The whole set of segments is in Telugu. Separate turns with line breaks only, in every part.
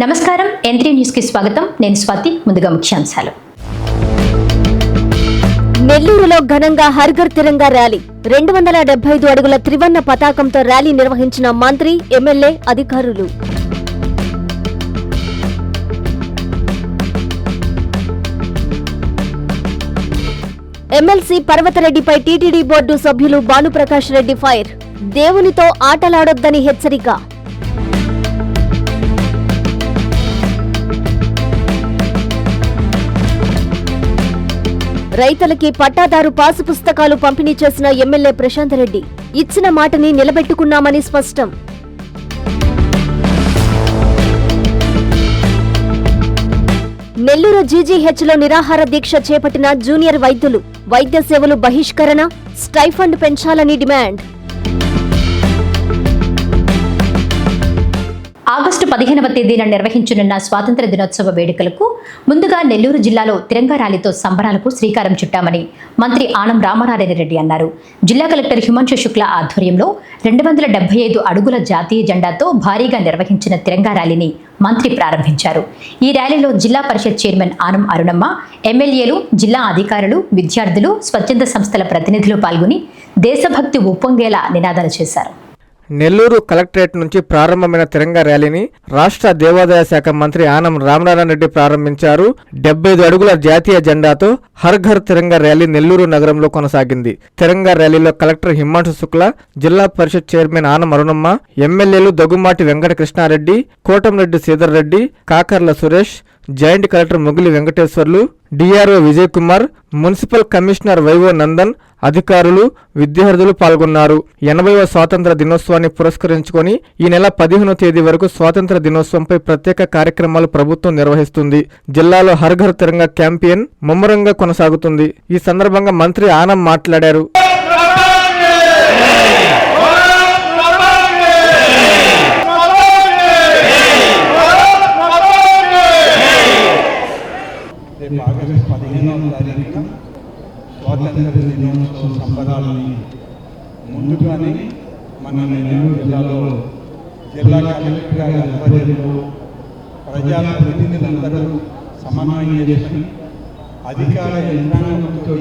నమస్కారం, N3 న్యూస్ కి స్వాగతం. నేను స్వాతి. ముందుగా ముఖ్యాంశాలు.
నెల్లూరులో ఘనంగా హర్ ఘర్ తిరంగా ర్యాలీ. 275 అడుగుల త్రివర్ణ పతాకంతో ర్యాలీ నిర్వహించిన మంత్రి, ఎమ్మెల్యే, అధికారులు. ఎమ్మెల్సీ పర్వతరెడ్డిపై టీటీడీ బోర్డు సభ్యులు భానుప్రకాష్ రెడ్డి ఫైర్. దేవునితో ఆటలాడొద్దని హెచ్చరిక. రైతులకి పట్టాదారు పాసు పుస్తకాలు పంపిణీ చేసిన ఎమ్మెల్యే ప్రశాంత్ రెడ్డి. ఇచ్చిన మాటని నిలబెట్టుకున్నామని స్పష్టం. నెల్లూరు జీజీహెచ్లో నిరాహార దీక్ష చేపట్టిన జూనియర్ వైద్యులు. వైద్య సేవలు బహిష్కరణ, స్టైఫండ్ పెంచాలని డిమాండ్.
ఆగస్టు 15వ తేదీన నిర్వహించనున్న స్వాతంత్ర దినోత్సవ వేడుకలకు ముందుగా నెల్లూరు జిల్లాలో తిరంగా ర్యాలీతో సంబరాలకు శ్రీకారం చుట్టామని మంత్రి ఆనం రామనారాయణ రెడ్డి అన్నారు. జిల్లా కలెక్టర్ హిమాంశు శుక్లా ఆధ్వర్యంలో 275 అడుగుల జాతీయ జెండాతో భారీగా నిర్వహించిన తిరంగా ర్యాలీని మంత్రి ప్రారంభించారు. ఈ ర్యాలీలో జిల్లా పరిషత్ చైర్మన్ ఆనం అరుణమ్మ, ఎమ్మెల్యేలు, జిల్లా అధికారులు, విద్యార్థులు, స్వచ్ఛంద సంస్థల ప్రతినిధులు పాల్గొని దేశభక్తి ఉప్పొంగేలా నినాదాలు చేశారు.
నెల్లూరు కలెక్టరేట్ నుంచి ప్రారంభమైన తిరంగా ర్యాలీని రాష్ట్ర దేవాదాయ శాఖ మంత్రి ఆనం రామనారాయణ రెడ్డి ప్రారంభించారు. 75 అడుగుల జాతీయ జెండాతో హర్ ఘర్ తిరంగా ర్యాలీ నెల్లూరు నగరంలో కొనసాగింది. తిరంగా ర్యాలీలో కలెక్టర్ హిమాంశు శుక్లా, జిల్లా పరిషత్ చైర్మన్ ఆనం అరుణమ్మ, ఎమ్మెల్యేలు Daggumati Venkata Krishna Reddy, Kotamreddy Sridhar Reddy, Kakarla Suresh, joint collector Mugili Venkateswarlu, DRO Vijay Kumar, municipal commissioner YO Nandan, అధికారులు, విద్యార్థులు పాల్గొన్నారు. 80వ స్వాతంత్ర దినోత్సవాన్ని పురస్కరించుకొని ఈ నెల 15వ తేదీ వరకు స్వాతంత్ర దినోత్సవంపై ప్రత్యేక కార్యక్రమాలు ప్రభుత్వం నిర్వహిస్తుంది. జిల్లాలో హర్ ఘర్ తిరంగా క్యాంపెయిన్ ముమ్మరంగా కొనసాగుతుంది. ఈ సందర్భంగా మంత్రి ఆనం మాట్లాడారు.
ఆగస్టు 15వ తారీఖున స్వాతంత్ర దినోత్సవ సంబరాలని ముందుగానే మన నెల్లూరు జిల్లాలో జిల్లా కలెక్టర్ గారి ఆధ్వర్యంలో ప్రజాప్రతినిధులందరూ సమన్వయం చేసుకుని అధికార యంత్రాంగంతో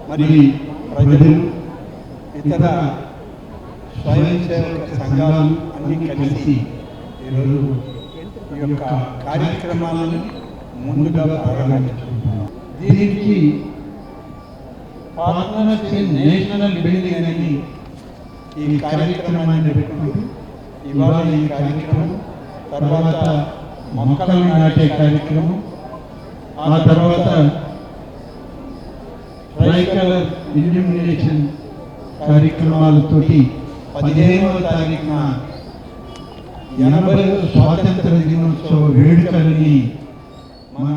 మరి ప్రజలు, ఇతర స్వయం సేవక సంఘాలు అన్నీ కలిసి ఈరోజు ఈ యొక్క కార్యక్రమాలను ముందుగా ప్రారంభించుకుంటున్నాం. దీనికి పార్ట్నర్షిప్ నేషనల్ బిల్డింగ్ అనేది ఈ కార్యక్రమాన్ని పెట్టుకుంటూ ఇవాళ ఈ కార్యక్రమం, తర్వాత మొక్కలను నాటే కార్యక్రమం, ఆ తర్వాత ట్రైకలర్ ఇల్యూమినేషన్ కార్యక్రమాలతోటి 15వ తారీఖున 80వ స్వాతంత్ర దినోత్సవ వేడుకలని మన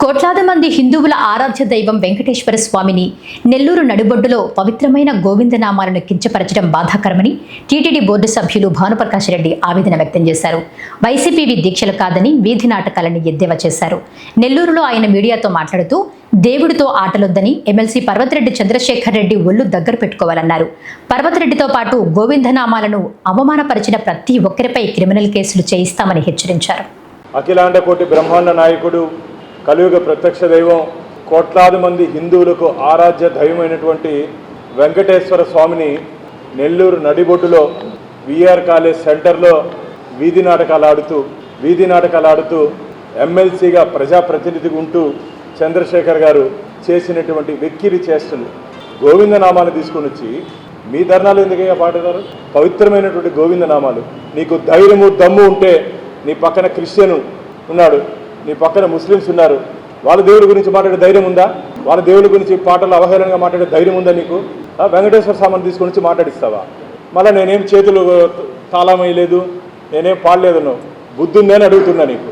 కోట్లాది మంది హిందువుల ఆరాధ్య దైవం వెంకటేశ్వర స్వామిని నెల్లూరు నడిబొడ్డులో పవిత్రమైన గోవిందనామాలను కించపరచడం బాధాకరమని టీటీడీ బోర్డు సభ్యులు భానుప్రకాష్ రెడ్డి ఆవేదన వ్యక్తం చేశారు. వైసీపీవి దీక్షలు కాదని వీధి నాటకాలను ఎద్దేవా చేశారు. నెల్లూరులో ఆయన మీడియాతో మాట్లాడుతూ దేవుడితో ఆటలొద్దని ఎమ్మెల్సీ పర్వతరెడ్డి చంద్రశేఖర్ రెడ్డి ఒళ్ళు దగ్గర పెట్టుకోవాలన్నారు. పర్వతరెడ్డితో పాటు గోవిందనామాలను అవమానపరిచిన ప్రతి ఒక్కరిపై క్రిమినల్ కేసులు చేయిస్తామని హెచ్చరించారు.
అఖిలాండ కోటి బ్రహ్మాండ నాయకుడు, కలియుగ ప్రత్యక్ష దైవం, కోట్లాది మంది హిందువులకు ఆరాధ్య దైవమైనటువంటి వెంకటేశ్వర స్వామిని నెల్లూరు నడిబొడ్డులో విఆర్ కాలేజ్ సెంటర్లో వీధి నాటకాలు ఆడుతూ ఎమ్మెల్సీగా ప్రజాప్రతినిధిగా ఉంటూ చంద్రశేఖర్ గారు చేసినటువంటి వెక్కిరి చేష్టలు, గోవిందనామాలు తీసుకొని వచ్చి మీ ధర్నాలు ఎందుకయ్యా పాడతారు? పవిత్రమైనటువంటి గోవిందనామాలు. నీకు ధైర్యము, దమ్ము ఉంటే నీ పక్కన క్రిస్టియన్ ఉన్నాడు, నీ పక్కన ముస్లిమ్స్ ఉన్నారు, వాళ్ళ దేవుడి గురించి మాట్లాడే ధైర్యం ఉందా? వాళ్ళ దేవుడి గురించి పాటలు అవహేళనగా మాట్లాడే ధైర్యం ఉందా నీకు? వెంకటేశ్వర స్వామిని తీసుకొని వచ్చి మాట్లాడిస్తావా? మళ్ళీ నేనేం చేతులు తాళం వేయలేదు, నేనేం పాడలేదు, నువ్వు బుద్ధి ఉందని అడుగుతున్నా. నీకు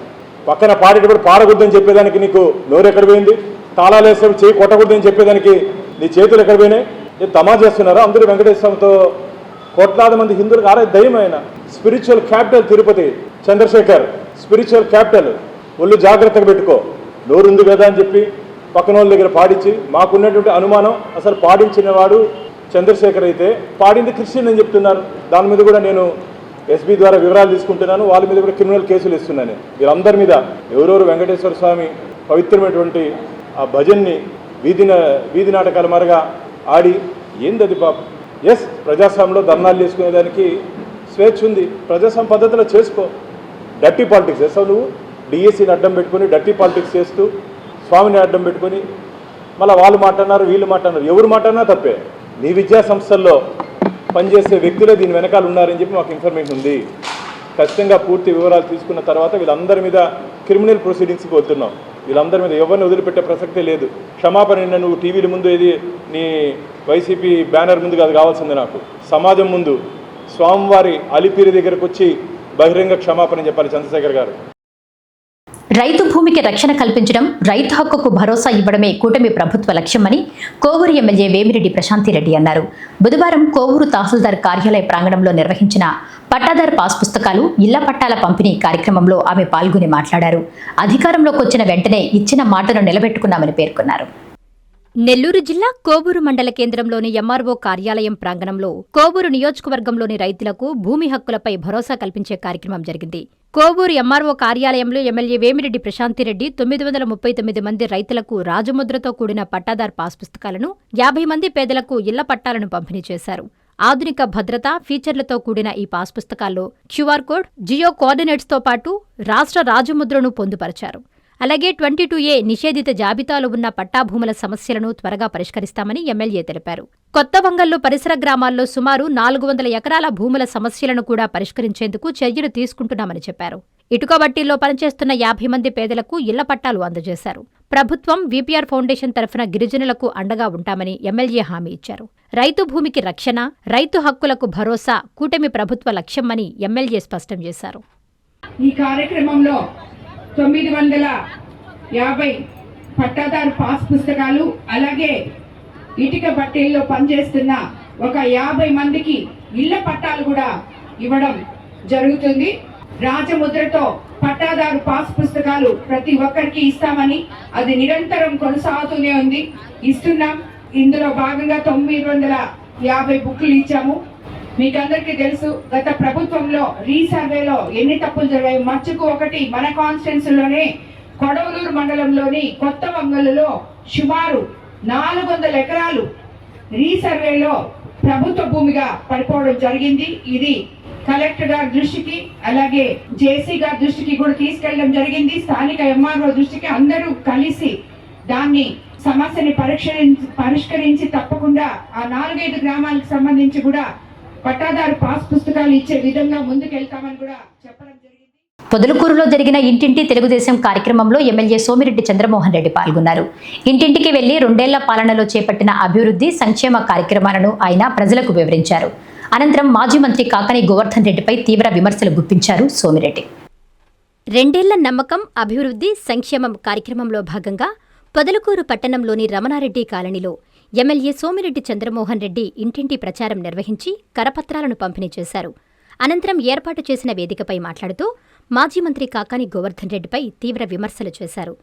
పక్కన పాడేటప్పుడు పాడకూడదని చెప్పేదానికి నీకు నోరు ఎక్కడ పోయింది? తాళాలు వేస్తే చేయి కొట్టకూడదని చెప్పేదానికి నీ చేతులు ఎక్కడ పోయినాయి? నేను తమాషా చేస్తున్నారా? అందరూ వెంకటేశ్వరంతో కోట్లాది మంది హిందువులకు ఆరాధ్య దైవం ఆయన. Spiritual capital Tirupati Chandrasekhar, spiritual capital. ఒళ్ళు జాగ్రత్తగా పెట్టుకో. నోరుంది కదా అని చెప్పి పక్కన వాళ్ళ దగ్గర పాడించి, మాకున్నటువంటి అనుమానం అసలు పాడించిన వాడు చంద్రశేఖర్ అయితే పాడింది క్రిస్టియన్ అని చెప్తున్నారు. దాని మీద కూడా నేను ఎస్బీ ద్వారా వివరాలు తీసుకుంటున్నాను. వాళ్ళ మీద కూడా క్రిమినల్ కేసులు ఇస్తున్నాను. వీరందరి మీద ఎవరెవరు వెంకటేశ్వర స్వామి పవిత్రమైనటువంటి ఆ భజన్ని వీధి నాటకాల మారిగా ఆడి ఏందది పాపం. ఎస్, ప్రజాస్వామ్యంలో ధర్నాలు చేసుకునేదానికి స్వేచ్ఛ ఉంది. ప్రజాస్వామ్య పద్ధతిలో చేసుకో. డర్టీ పాలిటిక్స్ చేస్తావు నువ్వు. డిఎస్సిని అడ్డం పెట్టుకొని డర్టీ పాలిటిక్స్ చేస్తూ స్వామిని అడ్డం పెట్టుకొని మళ్ళీ వాళ్ళు మాట్లాడినారు వీళ్ళు మాట్లాడినారు. ఎవరు మాట్లాడినా తప్పే. నీ విద్యా సంస్థల్లో పనిచేసే వ్యక్తులే దీని వెనకాల ఉన్నారని చెప్పి మాకు ఇన్ఫర్మేషన్ ఉంది. ఖచ్చితంగా పూర్తి వివరాలు తీసుకున్న తర్వాత వీళ్ళందరి మీద క్రిమినల్ ప్రొసీడింగ్స్కి వస్తున్నాం. వీళ్ళందరి మీద ఎవరిని వదిలిపెట్టే ప్రసక్తే లేదు. క్షమాపణ నువ్వు టీవీల ముందు ఏది నీ వైసీపీ బ్యానర్ ముందు కాదు కావాల్సింది నాకు. సమాజం ముందు స్వామివారి అలిపిరి దగ్గరకు వచ్చి బహిరంగ క్షమాపణ చెప్పాలి చంద్రశేఖర్ గారు.
రైతు భూమికి రక్షణ కల్పించడం, రైతు హక్కుకు భరోసా ఇవ్వడమే కూటమి ప్రభుత్వ లక్ష్యమని కోవూరు ఎమ్మెల్యే వేమిరెడ్డి ప్రశాంతిరెడ్డి అన్నారు. బుధవారం కోవూరు తహసీల్దార్ కార్యాలయ ప్రాంగణంలో నిర్వహించిన పట్టాదారు పాస్ పుస్తకాలు, ఇళ్ల పట్టాల పంపిణీ కార్యక్రమంలో ఆమె పాల్గొని మాట్లాడారు. అధికారంలోకి వచ్చిన వెంటనే ఇచ్చిన మాటను నిలబెట్టుకున్నామని పేర్కొన్నారు. నెల్లూరు జిల్లా కోవూరు మండల కేంద్రంలోని ఎంఆర్ఓ కార్యాలయం ప్రాంగణంలో కోవూరు నియోజకవర్గంలోని రైతులకు భూమి హక్కులపై భరోసా కల్పించే కార్యక్రమం జరిగింది. కోవూరు ఎంఆర్ఓ కార్యాలయంలో ఎమ్మెల్యే వేమిరెడ్డి ప్రశాంతిరెడ్డి 939 మంది రైతులకు రాజముద్రతో కూడిన పట్టాదార్ పాస్ పుస్తకాలను, 50 మంది పేదలకు ఇళ్ల పట్టాలను పంపిణీ చేశారు. ఆధునిక భద్రతా ఫీచర్లతో కూడిన ఈ పాస్ పుస్తకాల్లో క్యూఆర్ కోడ్, జియో కోఆర్డినేట్స్తో పాటు రాష్ట్ర రాజముద్రను పొందుపరిచారు. అలాగే 22A నిషేధిత జాబితాలో ఉన్న పట్టాభూముల సమస్యలను త్వరగా పరిష్కరిస్తామని ఎమ్మెల్యే తెలిపారు. కొత్త వంగల్లు పరిసర గ్రామాల్లో సుమారు 400 ఎకరాల భూముల సమస్యలను కూడా పరిష్కరించేందుకు చర్యలు తీసుకుంటున్నామని చెప్పారు. ఇటుక బట్టీల్లో పనిచేస్తున్న 50 మంది పేదలకు ఇళ్ల పట్టాలు అందజేశారు. ప్రభుత్వం వీపీఆర్ ఫౌండేషన్ తరఫున గిరిజనులకు అండగా ఉంటామని ఎమ్మెల్యే హామీ ఇచ్చారు. రైతు భూమికి రక్షణ, రైతు హక్కులకు భరోసా కూటమి ప్రభుత్వ లక్ష్యమని ఎమ్మెల్యే స్పష్టం చేశారు.
ఈ కార్యక్రమంలో 950 పట్టాదారు పాస్ పుస్తకాలు, అలాగే ఇటుక బట్టీల్లో పనిచేస్తున్న ఒక 50 మందికి ఇళ్ల పట్టాలు కూడా ఇవ్వడం జరుగుతుంది. రాజముద్రతో పట్టాదారు పాస్ పుస్తకాలు ప్రతి ఒక్కరికి ఇస్తామని, అది నిరంతరం కొనసాగుతూనే ఉంది, ఇస్తున్నాం. ఇందులో భాగంగా 950 బుక్లు ఇచ్చాము. మీకందరికీ తెలుసు, గత ప్రభుత్వంలో రీసర్వేలో ఎన్ని తప్పులు జరిగాయి. మచ్చుకు ఒకటి మన కాన్స్టిట్యున్సీలోనే కొడవలూరు మండలంలోని కొత్త వంగలులో సుమారు 400 ఎకరాలు రీసర్వేలో ప్రభుత్వ భూమిగా పడిపోవడం జరిగింది. ఇది కలెక్టర్ గారి దృష్టికి, అలాగే జేసీ గారి దృష్టికి కూడా తీసుకెళ్లడం జరిగింది. స్థానిక ఎంఆర్ఓ దృష్టికి అందరూ కలిసి దాన్ని సమస్యని పరిష్కరించి తప్పకుండా ఆ 4-5 గ్రామాలకు సంబంధించి కూడా పట్టాదారు పాస్ పుస్తకాలు ఇచ్చే విధంగా ముందుకెళ్తామని కూడా చెప్పడం జరిగింది.
పొదలకూరులో జరిగిన ఇంటింటి తెలుగుదేశం కార్యక్రమంలో ఎమ్మెల్యే సోమిరెడ్డి చంద్రమోహన్ రెడ్డి పాల్గొన్నారు. ఇంటింటికి వెళ్లి 2 ఏళ్ల పాలనలో చేపట్టిన అభివృద్ధి సంక్షేమ కార్యక్రమాలను ఆయన ప్రజలకు వివరించారు. అనంతరం మాజీ మంత్రి కాకాని గోవర్ధన్ రెడ్డిపై తీవ్ర విమర్శలు గుప్పించారు సోమిరెడ్డి. 2 ఏళ్ల నమ్మకం, అభివృద్ధి, సంక్షేమం కార్యక్రమంలో భాగంగా పొదలకూరు పట్టణంలోని రమణారెడ్డి కాలనీలో ఎమ్మెల్యే సోమిరెడ్డి చంద్రమోహన్ రెడ్డి ఇంటింటి ప్రచారం నిర్వహించి కరపత్రాలను పంపిణీ చేశారు. అనంతరం ఏర్పాటు చేసిన వేదికపై మాట్లాడుతూ మాజీ మంత్రి కాకాని గోవర్ధన్ రెడ్డిపై తీవ్ర విమర్శలు చేశారు.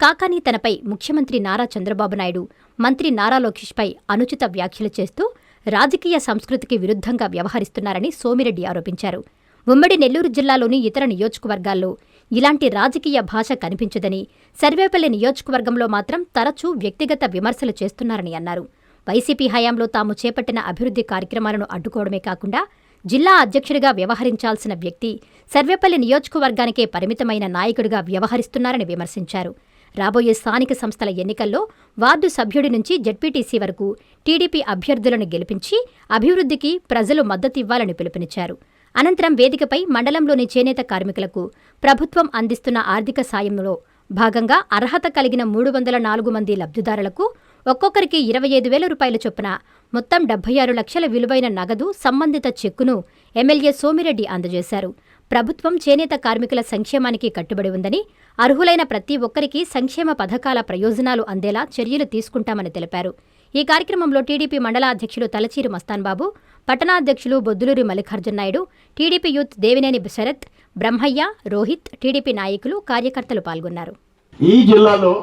కాకాని తనపై ముఖ్యమంత్రి నారా చంద్రబాబు నాయుడు, మంత్రి నారా లోకేష్పై అనుచిత వ్యాఖ్యలు చేస్తూ రాజకీయ సంస్కృతికి విరుద్ధంగా వ్యవహరిస్తున్నారని సోమిరెడ్డి ఆరోపించారు. ఉమ్మడి నెల్లూరు జిల్లాలోని ఇతర నియోజకవర్గాల్లో ఇలాంటి రాజకీయ భాష కనిపించదని, సర్వేపల్లి నియోజకవర్గంలో మాత్రం తరచూ వ్యక్తిగత విమర్శలు చేస్తున్నారని అన్నారు. వైసీపీ హయాంలో తాము చేపట్టిన అభివృద్ధి కార్యక్రమాలను అడ్డుకోవడమే కాకుండా జిల్లా అధ్యక్షుడిగా వ్యవహరించాల్సిన వ్యక్తి సర్వేపల్లి నియోజకవర్గానికే పరిమితమైన నాయకుడిగా వ్యవహరిస్తున్నారని విమర్శించారు. రాబోయే స్థానిక సంస్థల ఎన్నికల్లో వార్డు సభ్యుడి నుంచి జెడ్పీటీసీ వరకు టీడీపీ అభ్యర్థులను గెలిపించి అభివృద్ధికి ప్రజలు మద్దతివ్వాలని పిలుపునిచ్చారు. అనంతరం వేదికపై మండలంలోని చేనేత కార్మికులకు ప్రభుత్వం అందిస్తున్న ఆర్థిక సాయంలో భాగంగా అర్హత కలిగిన 304 మంది లబ్ధిదారులకు ఒక్కొక్కరికి 25,000 రూపాయల చొప్పున మొత్తం 76 లక్షల విలువైన నగదు సంబంధిత చెక్కును ఎమ్మెల్యే సోమిరెడ్డి అందజేశారు. ప్రభుత్వం చేనేత కార్మికుల సంక్షేమానికి కట్టుబడి ఉందని, అర్హులైన ప్రతి ఒక్కరికి సంక్షేమ పథకాల ప్రయోజనాలు అందేలా చర్యలు తీసుకుంటామని తెలిపారు. ఈ కార్యక్రమంలో టీడీపీ మండల అధ్యక్షులు తలచీరు మస్తాన్బాబు, పట్టణాధ్యక్షులు Bodduluri Mallikarjuna Naidu, TDP youth Devineni Sarath, Brahmaiah, Rohit, TDP నాయకులు, కార్యకర్తలు పాల్గొన్నారు.
ఈ జిల్లాలో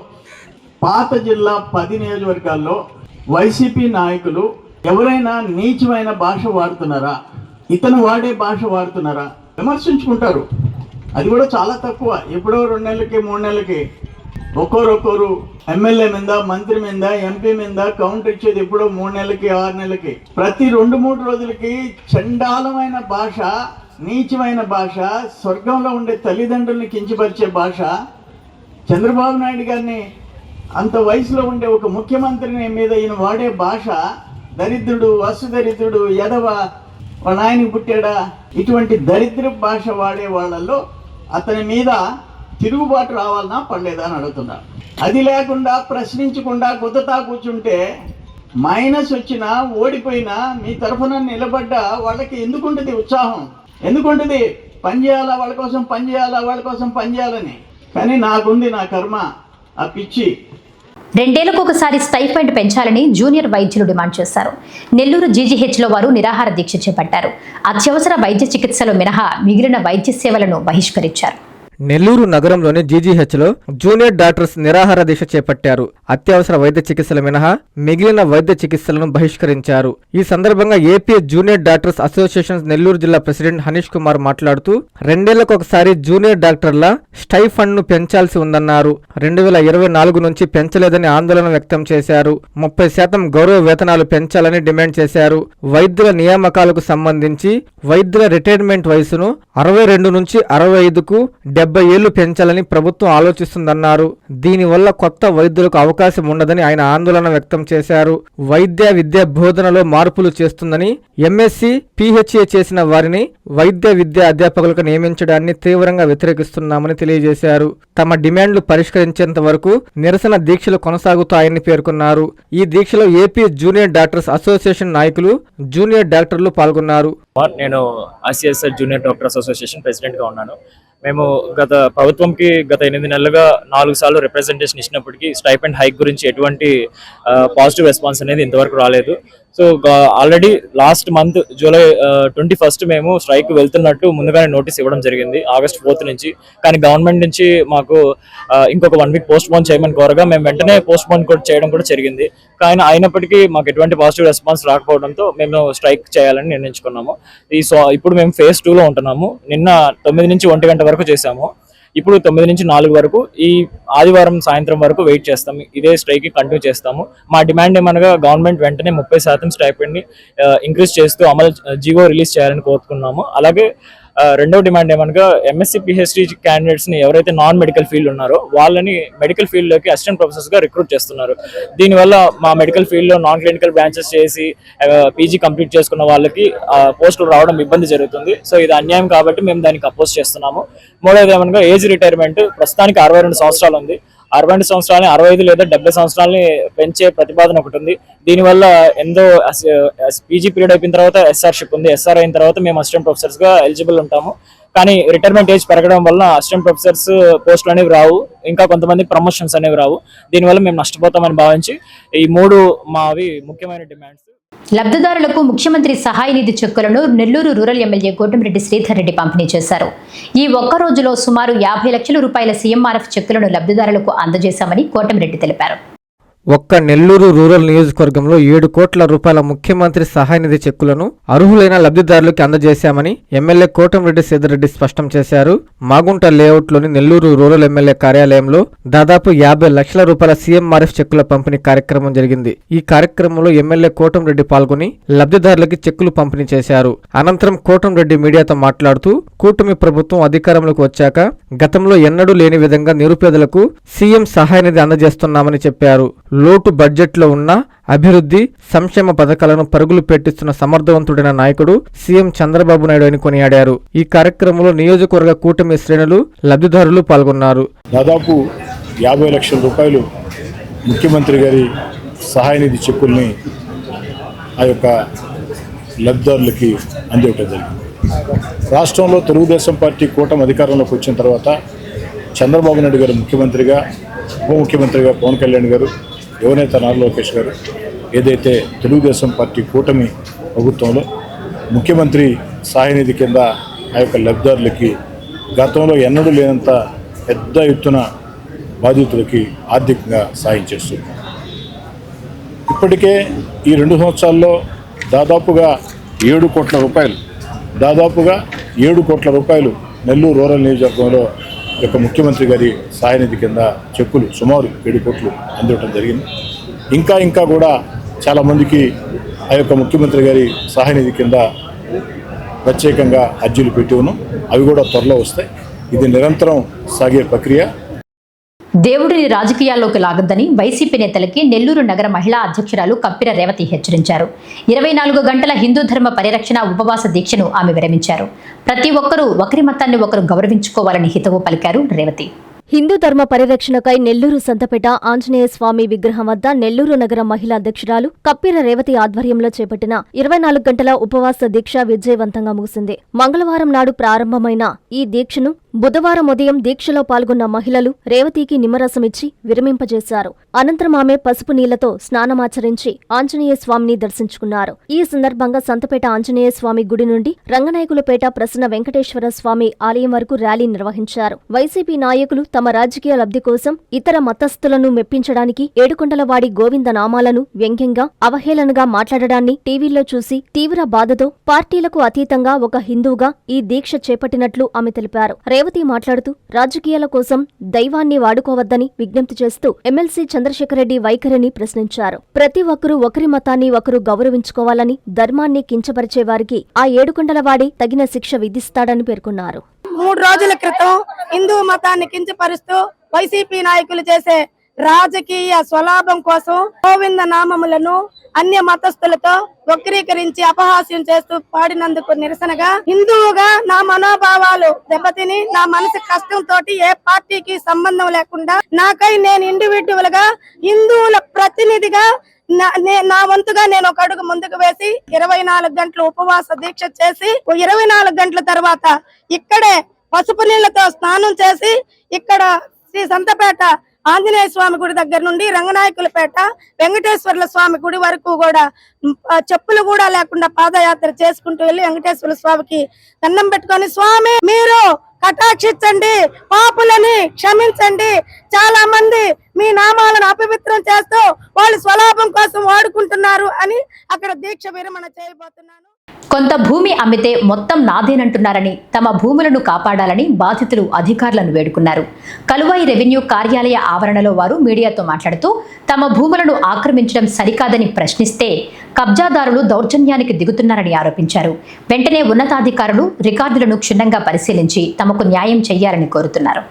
పాత జిల్లా 10 నియోజకవర్గాల్లో వైసీపీ నాయకులు ఎవరైనా నీచమైన భాష వాడుతున్నారా? ఇతను వాడే భాష వాడుతున్నారా విమర్శించుకుంటారు. అది కూడా చాలా తక్కువ. ఎప్పుడో 2 నెలలకి 3 నెలలకి ఒక్కొరు ఎమ్మెల్యే మీద, మంత్రి మీద, ఎంపీ మీద కౌంటర్ ఇచ్చేది ఎప్పుడో 3 నెలలకి 6 నెలలకి. ప్రతి 2-3 రోజులకి చండాలమైన భాష, నీచమైన భాష, స్వర్గంలో ఉండే తల్లిదండ్రుల్ని కించపరిచే భాష, చంద్రబాబు నాయుడు గారిని అంత వయసులో ఉండే ఒక ముఖ్యమంత్రిని మీద ఈయన వాడే భాష, దరిద్రుడు, వసుదరిద్రుడు, ఎదవ, వాళ్ళ ఆయనకి పుట్టాడా, ఇటువంటి దరిద్ర భాష వాడే వాళ్ళల్లో అతని మీద తిరుగుబాటు రావాలన్నా పడలేదా అని అడుగుతున్నా. అది లేకుండా ప్రశ్నించకుండా గుద్దతా కూర్చుంటే మైనస్ వచ్చినా ఓడిపోయినా మీ తరఫున నిలబడ్డా వాళ్ళకి ఎందుకుంటుంది ఉత్సాహం? ఎందుకుంటుంది? పనిచేయాలా వాళ్ళ కోసం, పనిచేయాలా వాళ్ళ కోసం, పనిచేయాలని. కానీ నాకుంది నా కర్మ, ఆ పిచ్చి.
2 ఏళ్లకు ఒకసారి స్టైఫండ్ పెంచాలని జూనియర్ వైద్యులు డిమాండ్ చేశారు. నెల్లూరు జీజీహెచ్లో వారు నిరాహార దీక్ష చేపట్టారు. అత్యవసర వైద్య చికిత్సలు మినహా మిగిలిన వైద్య సేవలను బహిష్కరించారు.
నెల్లూరు నగరంలోని జీజీహెచ్లో జూనియర్ డాక్టర్స్ నిరాహార దీక్ష చేపట్టారు. అత్యవసర వైద్య చికిత్సలు మినహా మిగిలిన వైద్య చికిత్సలను బహిష్కరించారు. ఈ సందర్భంగా AP junior doctors association Nellore జిల్లా ప్రెసిడెంట్ హనీష్ కుమార్ మాట్లాడుతూ 2 ఏళ్లకు ఒకసారి జూనియర్ డాక్టర్ల స్టైఫండ్ ను పెంచాల్సి ఉందన్నారు. 2024 నుంచి పెంచలేదని ఆందోళన వ్యక్తం చేశారు. 30% గౌరవ వేతనాలు పెంచాలని డిమాండ్ చేశారు. వైద్యుల నియామకాలకు సంబంధించి వైద్యుల రిటైర్మెంట్ వయసును 62 నుంచి 65కు 70 ఏళ్లు పెంచాలని ప్రభుత్వం ఆలోచిస్తుందన్నారు. దీనివల్ల కొత్త వైద్యులకు అవకాశం ఉండదని ఆయన ఆందోళన వ్యక్తం చేశారు. విద్యా బోధనలో మార్పులు చేస్తుందని, ఎంఎస్సి, పిహెచ్ఏ చేసిన వారిని విద్యా అధ్యాపకులకు నియమించడాన్ని తీవ్రంగా వ్యతిరేకిస్తున్నామని తెలియజేశారు. తమ డిమాండ్లు పరిష్కరించేంత వరకు నిరసన దీక్షలు కొనసాగుతాయని పేర్కొన్నారు. ఈ దీక్షలో ఏపీ జూనియర్ డాక్టర్స్ అసోసియేషన్ నాయకులు, జూనియర్ డాక్టర్లు పాల్గొన్నారు.
నేను ICSR junior doctors association president గా ఉన్నాను. మేము ప్రభుత్వంకి గత 8 నెలలుగా 4 సార్లు రిప్రజెంటేషన్ ఇచ్చినప్పటికీ స్టైపెండ్ హైక్ గురించి ఎటువంటి పాజిటివ్ రెస్పాన్స్ అనేది ఇంతవరకు రాలేదు. So already last month July 21 మేము స్ట్రైక్ వెళ్తున్నట్టు ముందుగానే నోటీస్ ఇవ్వడం జరిగింది, August 4 నుంచి. కానీ గవర్నమెంట్ నుంచి మాకు ఇంకొక 1 వీక్ పోస్ట్ పోన్ చేయమని కోరగా మేము వెంటనే పోస్ట్ పోన్ చేయడం కూడా జరిగింది. కానీ అయినప్పటికీ మాకు ఎటువంటి పాజిటివ్ రెస్పాన్స్ రాకపోవడంతో మేము స్ట్రైక్ చేయాలని నిర్ణయించుకున్నాము. ఇప్పుడు మేము ఫేజ్ 2లో ఉంటున్నాము. నిన్న 9 నుంచి 1 గంట వరకు చేశాము. ఇప్పుడు 9 నుంచి 4 వరకు ఈ ఆదివారం సాయంత్రం వరకు వెయిట్ చేస్తాం. ఇదే స్ట్రైక్ కంటిన్యూ చేస్తాము. మా డిమాండ్ ఏమనగా గవర్నమెంట్ వెంటనే 30% స్టైపెండ్ ని ఇంక్రీజ్ చేస్తూ జీవో రిలీజ్ చేయాలని కోరుకున్నాము. అలాగే రెండవ డిమాండ్ ఏమనగా ఎంఎస్సీ పిహెచ్డి క్యాండిడేట్స్ ని ఎవరైతే నాన్ మెడికల్ ఫీల్డ్ ఉన్నారో వాళ్ళని మెడికల్ ఫీల్డ్ లోకి అసిస్టెంట్ ప్రొఫెసర్స్ గా రిక్రూట్ చేస్తున్నారు. దీనివల్ల మా మెడికల్ ఫీల్డ్ లో నాన్ క్లినికల్ బ్రాంచెస్ చేసి పీజీ కంప్లీట్ చేసుకున్న వాళ్ళకి పోస్టులు రావడం ఇబ్బంది జరుగుతుంది. సో ఇది అన్యాయం కాబట్టి మేము దానికి అపోజ్ చేస్తున్నాము. మూడవది ఏమనగా ఏజ్ రిటైర్మెంట్ ప్రస్తుతానికి 62 సంవత్సరాలు ఉంది. 62 సంవత్సరాలని 65 లేదా 70 సంవత్సరాలని పెంచే ప్రతిపాదన ఒకటి ఉంది. దీనివల్ల ఎంతో పీజీ పీరియడ్ అయిపోయిన తర్వాత ఎస్ఆర్షిప్ ఉంది. ఎస్ఆర్ అయిన తర్వాత మేము అసిస్టెంట్ ప్రొఫెసర్స్ గా ఎలిజిబుల్ ఉంటాము. కానీ రిటైర్మెంట్ ఏజ్ పెరగడం వల్ల అసిస్టెంట్ ప్రొఫెసర్స్ పోస్టులు అనేవి రావు, ఇంకా కొంతమంది ప్రమోషన్స్ అనేవి రావు. దీనివల్ల మేము నష్టపోతామని భావించి ఈ 3 మావి ముఖ్యమైన డిమాండ్స్.
లబ్ధిదారులకు ముఖ్యమంత్రి సహాయ నిధి చెక్కులను నెల్లూరు రూరల్ ఎమ్మెల్యే కోటమిరెడ్డి శ్రీధర్ రెడ్డి పంపిణీ చేశారు. ఈ ఒక్క రోజులో సుమారు 50 లక్షల రూపాయల సీఎంఆర్ఎఫ్ చెక్కులను లబ్ధిదారులకు అందజేశామని కోటమిరెడ్డి తెలిపారు.
ఒక్క నెల్లూరు రూరల్ నియోజకవర్గంలో 7 కోట్ల రూపాయల ముఖ్యమంత్రి సహాయ నిధి చెక్కులను అర్హులైన లబ్ధిదారులకు అందజేశామని ఎమ్మెల్యే కోటమిరెడ్డి శ్రీధర్ రెడ్డి స్పష్టం చేశారు. మాగుంట లేఅవుట్లోని నెల్లూరు రూరల్ ఎమ్మెల్యే కార్యాలయంలో దాదాపు 50 లక్షల రూపాయల సీఎంఆర్ఎఫ్ చెక్కుల పంపిణీ కార్యక్రమం జరిగింది. ఈ కార్యక్రమంలో ఎమ్మెల్యే కోటమిరెడ్డి పాల్గొని లబ్ధిదారులకి చెక్కులు పంపిణీ చేశారు. అనంతరం కోటమిరెడ్డి మీడియాతో మాట్లాడుతూ కూటమి ప్రభుత్వం అధికారంలోకి వచ్చాక గతంలో ఎన్నడూ లేని విధంగా నిరుపేదలకు సీఎం సహాయ నిధి అందజేస్తున్నామని చెప్పారు. లోటు బడ్జెట్లో ఉన్న అభివృద్ధి సంక్షేమ పథకాలను పరుగులు పెట్టిస్తున్న సమర్థవంతుడైన నాయకుడు సీఎం చంద్రబాబు నాయుడు అని కొనియాడారు. ఈ కార్యక్రమంలో నియోజకవర్గ కూటమి శ్రేణులు, లబ్ధిదారులు పాల్గొన్నారు.
దాదాపు 50 లక్షల రూపాయలు ముఖ్యమంత్రి గారి సహాయ నిధి చెక్కుల్ని ఆ యొక్క లబ్ధిదారులకి అందివ్వటం జరిగింది. రాష్ట్రంలో తెలుగుదేశం పార్టీ కూటమి అధికారంలోకి వచ్చిన తర్వాత చంద్రబాబు నాయుడు గారు ముఖ్యమంత్రిగా, ఉప ముఖ్యమంత్రిగా పవన్ కళ్యాణ్ గారు, యువనేత నారా లోకేష్ గారు ఏదైతే తెలుగుదేశం పార్టీ కూటమి ప్రభుత్వంలో ముఖ్యమంత్రి సహాయ నిధి కింద ఆ యొక్క లబ్ధిదారులకి గతంలో ఎన్నడూ లేనంత పెద్ద ఎత్తున బాధితులకి ఆర్థికంగా సాయం చేస్తుంది. ఇప్పటికే ఈ 2 సంవత్సరాల్లో దాదాపుగా 7 కోట్ల రూపాయలు దాదాపుగా 7 కోట్ల రూపాయలు నెల్లూరు రూరల్ నియోజకవర్గంలో యొక్క ముఖ్యమంత్రి గారి సహాయనిధి కింద చెక్కులు సుమారు 7 కోట్లు అందివ్వడం జరిగింది. ఇంకా కూడా చాలామందికి ఆ యొక్క ముఖ్యమంత్రి గారి సహాయనిధి కింద ప్రత్యేకంగా అర్జీలు పెట్టి ఉన్నాం. అవి కూడా త్వరలో వస్తాయి. ఇది నిరంతరం సాగే ప్రక్రియ.
దేవుడిని రాజకీయాల్లోకి లాగొద్దని వైసీపీ నేతలకి నెల్లూరు నగర మహిళా అధ్యక్షురాలు కప్పిర రేవతి హెచ్చరించారు. 24 గంటల హిందూ ధర్మ పరిరక్షణ ఉపవాస దీక్షను ఆమె విరమించారు. ప్రతి ఒక్కరూ ఒకరి మతాన్ని ఒకరు గౌరవించుకోవాలని హితవు పలికారు రేవతి.
హిందూ ధర్మ పరిరక్షణకై నెల్లూరు సంతపేట ఆంజనేయ స్వామి విగ్రహం వద్ద నెల్లూరు నగర మహిళా అధ్యక్షురాలు కప్పిర రేవతి ఆధ్వర్యంలో చేపట్టిన 24 గంటల ఉపవాస దీక్ష విజయవంతంగా ముగిసింది. మంగళవారం నాడు ప్రారంభమైన ఈ దీక్షను బుధవారం ఉదయం దీక్షలో పాల్గొన్న మహిళలు రేవతికి నిమ్మరసమిచ్చి విరమింపజేశారు. అనంతరం ఆమె పసుపు నీళ్లతో స్నానమాచరించి ఆంజనేయ స్వామిని దర్శించుకున్నారు. ఈ సందర్భంగా సంతపేట ఆంజనేయ స్వామి గుడి నుండి రంగనాయకులపేట ప్రసన్న వెంకటేశ్వర స్వామి ఆలయం వరకు ర్యాలీ నిర్వహించారు. వైసీపీ నాయకులు తమ రాజకీయ లబ్ధి కోసం ఇతర మతస్థులను మెప్పించడానికి ఏడుకొండలవాడి గోవింద నామాలను వ్యంగ్యంగా అవహేళనగా మాట్లాడడాన్ని టీవీల్లో చూసి తీవ్ర బాధతో పార్టీలకు అతీతంగా ఒక హిందూగా ఈ దీక్ష చేపట్టినట్లు ఆమె తెలిపారు. రేవతి మాట్లాడుతూ రాజకీయాల కోసం దైవాన్ని వాడుకోవద్దని విజ్ఞప్తి చేస్తూ ఎమ్మెల్సీ చంద్రశేఖరరెడ్డి వైఖరిని ప్రశ్నించారు. ప్రతి ఒక్కరూ ఒకరి మతాన్ని ఒకరు గౌరవించుకోవాలని, ధర్మాన్ని కించపరిచే వారికి ఆ ఏడుకొండలవాడి తగిన శిక్ష విధిస్తాడని పేర్కొన్నారు.
3 రోజుల క్రితం హిందూ మతాన్ని కించపరుస్తూ వైసీపీ నాయకులు చేసే రాజకీయ స్వలాభం కోసం గోవింద నామములను అన్య మతస్థులతో వక్రీకరించి అపహాస్యం చేస్తూ పాడినందుకు నిరసనగా హిందువుగా నా మనోభావాలు దెబ్బతిని నా మనసు కష్టంతో ఏ పార్టీకి సంబంధం లేకుండా నాకై నేను ఇండివిడ్యువల్ గా హిందువుల ప్రతినిధిగా నా వంతుగా నేను ఒక అడుగు ముందుకు వేసి 24 గంటలు ఉపవాస దీక్ష చేసి 24 గంటల తర్వాత ఇక్కడే పసుపు నీళ్లతో స్నానం చేసి ఇక్కడ శ్రీ సంతపేట ఆంజనేయ స్వామి గుడి దగ్గర నుండి రంగనాయకులపేట వెంకటేశ్వర్ల స్వామి గుడి వరకు కూడా చెప్పులు కూడా లేకుండా పాదయాత్ర చేసుకుంటూ వెళ్ళి వెంకటేశ్వర స్వామికి దండం పెట్టుకొని, స్వామి మీరు కటాక్షించండి, పాపులని క్షమించండి, చాలా మంది మీ నామాలను అపవిత్రం చేస్తూ వాళ్ళు స్వలాభం కోసం వాడుకుంటున్నారు అని అక్కడ దీక్ష విరమణ చేయబోతున్నాను.
కొంత భూమి అమ్మితే మొత్తం నాదేనంటున్నారని, తమ భూములను కాపాడాలని బాధితులు అధికారులను వేడుకున్నారు. కలువాయి రెవెన్యూ కార్యాలయ ఆవరణలో వారు మీడియాతో మాట్లాడుతూ తమ భూములను ఆక్రమించడం సరికాదని ప్రశ్నిస్తే కబ్జాదారులు దౌర్జన్యానికి దిగుతున్నారని ఆరోపించారు. వెంటనే ఉన్నతాధికారులు రికార్డులను క్షుణ్ణంగా పరిశీలించి తమకు న్యాయం చేయాలని కోరుతున్నారు.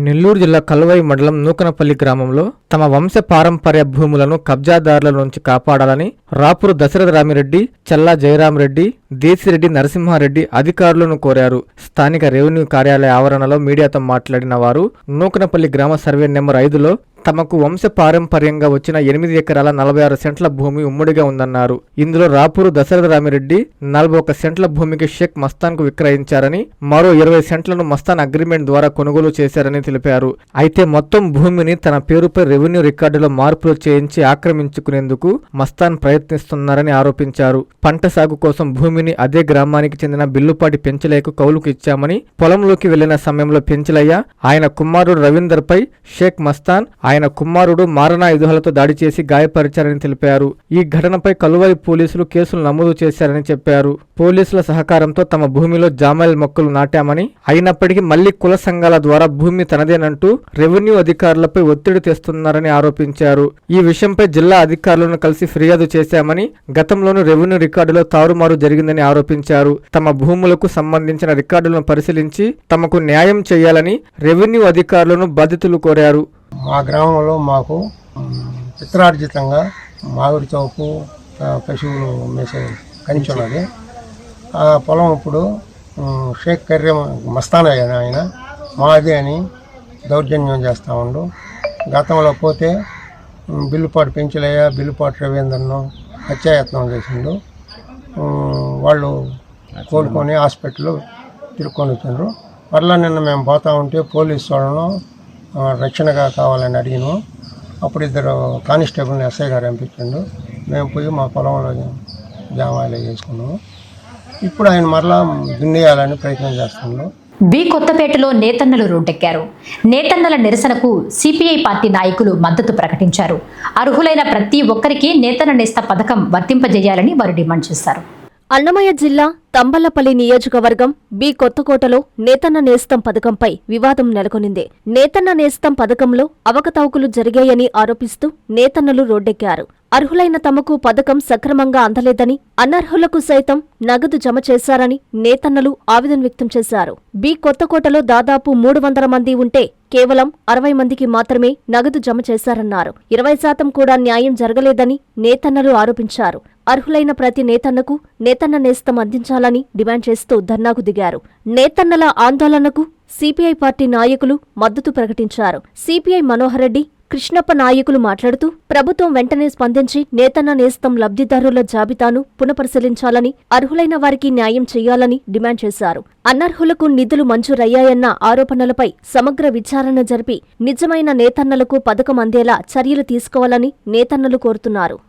నెల్లూరు జిల్లా కలువాయి మండలం నూకనపల్లి గ్రామంలో తమ వంశ పారంపర్య భూములను కబ్జాదారుల నుంచి కాపాడాలని రాపూరు దశరథ రామిరెడ్డి, చల్లా జయరామరెడ్డి, దేశిరెడ్డి నరసింహారెడ్డి అధికారులను కోరారు. స్థానిక రెవెన్యూ కార్యాలయ ఆవరణలో మీడియాతో మాట్లాడిన వారు నూకనపల్లి గ్రామ సర్వే నెంబర్ 5లో తమకు వంశ పారంపర్యంగా వచ్చిన 8 ఎకరాల 46 సెంట్ల భూమి ఉమ్మడిగా ఉందన్నారు. ఇందులో రాపూరు దశరథ రామిరెడ్డి 41 సెంట్ల భూమికి షేక్ మస్తాన్ కు విక్రయించారని, మరో 20 సెంట్లను మస్తాన్ అగ్రిమెంట్ ద్వారా కొనుగోలు చేశారని తెలిపారు. అయితే మొత్తం భూమిని తన పేరుపై రెవెన్యూ రికార్డులో మార్పులు చేయించి ఆక్రమించుకునేందుకు మస్తాన్ ప్రయత్నిస్తున్నారని ఆరోపించారు. పంట సాగు కోసం భూమిని అదే గ్రామానికి చెందిన బిల్లుపాటి పెంచలేకు కౌలుకు ఇచ్చామని, పొలంలోకి వెళ్లిన సమయంలో పెంచలయ్య ఆయన కుమారుడు రవీందర్ పై షేక్ మస్తాన్ ఆయన కుమారుడు మారణాయుధాలతో దాడి చేసి గాయపరిచారని తెలిపారు. ఈ ఘటనపై కలువాయి పోలీసులు కేసులు నమోదు చేశారని చెప్పారు. పోలీసుల సహకారంతో తమ భూమిలో జామాయిల్ మొక్కలు నాటామని, అయినప్పటికీ మళ్లీ కుల సంఘాల ద్వారా భూమి తనదేనంటూ రెవెన్యూ అధికారులపై ఒత్తిడి తెస్తున్నారని ఆరోపించారు. ఈ విషయంపై జిల్లా అధికారులను కలిసి ఫిర్యాదు చేశామని, గతంలోనూ రెవెన్యూ రికార్డులో తారుమారు జరిగిందని ఆరోపించారు. తమ భూములకు సంబంధించిన రికార్డులను పరిశీలించి తమకు న్యాయం చేయాలని రెవెన్యూ అధికారులను బాధితులు కోరారు.
మా గ్రామంలో మాకు పిత్రార్జితంగా మామిడి చౌపు పశువులు మేసే కంచి ఉన్నది. ఆ పొలం ఇప్పుడు షేక్ కర్రెం మస్తానయ్య ఆయన మాది అని దౌర్జన్యం చేస్తూ ఉండు. గతంలో పోతే బిల్లుపాటు పెంచలయ్య, బిల్లుపాటు రవీంద్రను హత్యాయత్నం చేసిండు. వాళ్ళు కోలుకొని హాస్పిటల్ తిరుక్కొని వచ్చిండ్రు. మరలా నిన్న మేము పోతా ఉంటే పోలీసు వాళ్ళను రక్షణగా కావాలని అడిగినాము. అప్పుడు 2 కానిస్టేబుల్ని ఎస్ఐ గారు పంపించిండు. మేము పోయి మా పొలంలో జామాయిలు చేసుకున్నాము. ఇప్పుడు ఆయన మరలా దున్నేయాలని ప్రయత్నం చేస్తున్నాడు.
బి కొత్తపేటలో నేతన్నలు రోడ్డెక్కారు. నేతన్నల నిరసనకు సిపిఐ పార్టీ నాయకులు మద్దతు ప్రకటించారు. అర్హులైన ప్రతి ఒక్కరికి నేతన్న నేస్త పథకం వర్తింపజేయాలని వారు డిమాండ్ చేశారు.
అన్నమయ్య జిల్లా తంబలపల్లి నియోజకవర్గం బి కొత్తకోటలో నేతన్న నేస్తం పథకంపై వివాదం నెలకొనింది. నేతన్న నేస్తం పథకంలో అవకతవకలు జరిగాయని ఆరోపిస్తూ నేతన్నలు రోడ్డెక్కారు. అర్హులైన తమకు పథకం సక్రమంగా అందలేదని, అనర్హులకు సైతం నగదు జమ చేశారని నేతన్నలు ఆవేదన వ్యక్తం చేశారు. బి కొత్తకోటలో దాదాపు 300 మంది ఉంటే కేవలం 60 మందికి మాత్రమే నగదు జమ చేశారన్నారు. 20% కూడా న్యాయం జరగలేదని నేతన్నలు ఆరోపించారు. అర్హులైన ప్రతి నేతన్నకు నేతన్న నేస్తం అందించాలని డిమాండ్ చేస్తూ ధర్నాకు దిగారు. నేతన్నల ఆందోళనకు సిపిఐ పార్టీ నాయకులు మద్దతు ప్రకటించారు. సిపిఐ మనోహర్ రెడ్డి, కృష్ణప్ప నాయకులు మాట్లాడుతూ ప్రభుత్వం వెంటనే స్పందించి నేతన్న నేస్తం లబ్ధిదారుల జాబితాను పునఃపరిశీలించాలని, అర్హులైన వారికి న్యాయం చేయాలని డిమాండ్ చేశారు. అనర్హులకు నిధులు మంజూరయ్యాయన్న ఆరోపణలపై సమగ్ర విచారణ జరిపి నిజమైన నేతన్నలకు పథకం అందేలా చర్యలు తీసుకోవాలని నేతన్నలు కోరుతున్నారు.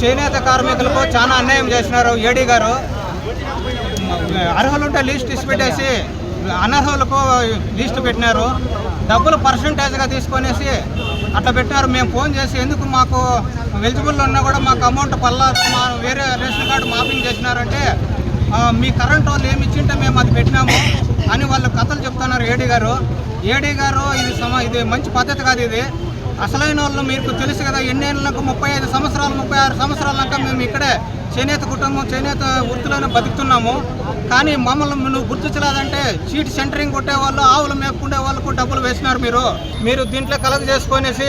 చేనేత కార్మికులకు చాలా అన్యాయం చేసినారు ఏడీ గారు. అర్హులుంటే లిస్ట్ తీసి పెట్టేసి అనర్హులకు లిస్టు పెట్టినారు. డబ్బులు పర్సంటేజ్గా తీసుకొనేసి అట్లా పెట్టినారు. మేము ఫోన్ చేసి ఎందుకు మాకు ఎలిజిబుల్ ఉన్నా కూడా మాకు అమౌంట్ మా వేరే రేషన్ కార్డు మాఫింగ్ చేసినారంటే మీ కరెంట్ వాళ్ళు ఏమి ఇచ్చింటే మేము అది పెట్టినాము అని వాళ్ళు కథలు చెప్తున్నారు ఏడీ గారు. ఇది మంచి పద్ధతి కాదు. ఇది అసలైన వాళ్ళు మీకు తెలుసు కదా, ఎన్నేళ్ళకు 35 సంవత్సరాలు 36 సంవత్సరాలక మేము ఇక్కడే చేనేత కుటుంబం చేనేత వృత్తిలోనే బతుకుతున్నాము. కానీ మమ్మల్ని నువ్వు గుర్తించలేదంటే సీట్ సెంటరింగ్ కొట్టేవాళ్ళు, ఆవులు మేపుకునే వాళ్ళకు డబ్బులు వేసినారు. మీరు దీంట్లో కలెక్ట్ చేసుకునేసి